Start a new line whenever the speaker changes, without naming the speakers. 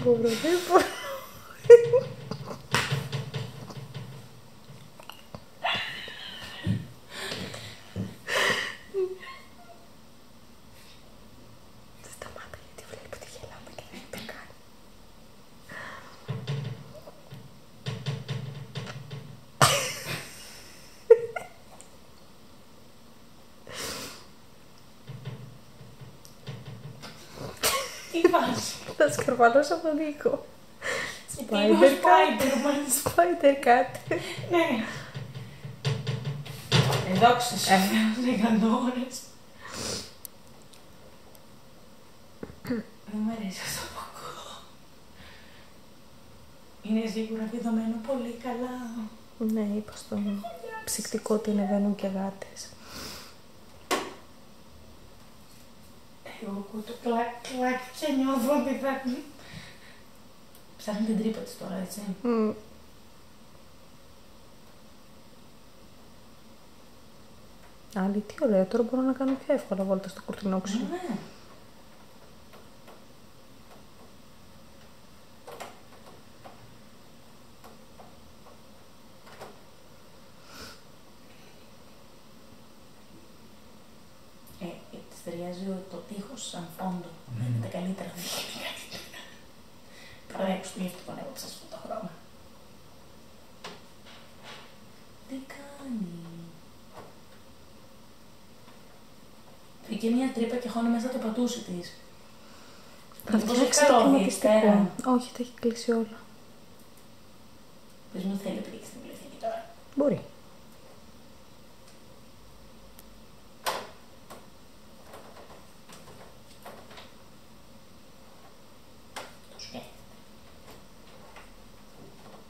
μπορώ, δεν μπορώ. Σταμάτα γιατί βλέπω ότι γελάμε και δεν τα κάνει.
Τι βάζει?
Θα σκαρβαλώσω από τον Νίκο. Spider cat.
Ναι. Εδώ ξέρεις, γιγαντόρες. Δεν μου αρέσει αυτό που ακούω. Είναι σίγουρα δεδομένο πολύ καλά.
Ναι, είπα στο ψυκτικό ότι ανεβαίνουν και γάτες.
Εγώ ακούω το κλακ κλακ και νιώθω ότι θα... Ψάχνει την τρύπα της τώρα, έτσι.
Άλλη, τι ωραία, τώρα μπορώ να κάνω πιο εύκολα βόλτα στο κουρτινόξυλο.
Ναι. Της ταιριάζει το τείχος σαν φόντο. Είναι τα καλύτερα. Τώρα έξω του γεύτηκε τον έβαψα αυτό το χρώμα. Τι κάνει? Βγήκε μια τρύπα και χώνει μέσα το πατούσι της.
Θα φτιάξει το κλιματιστικό. Όχι, τα έχει κλείσει όλα.
Πες μου θέλει να πρίξει την πληθύνη τώρα.
Μπορεί.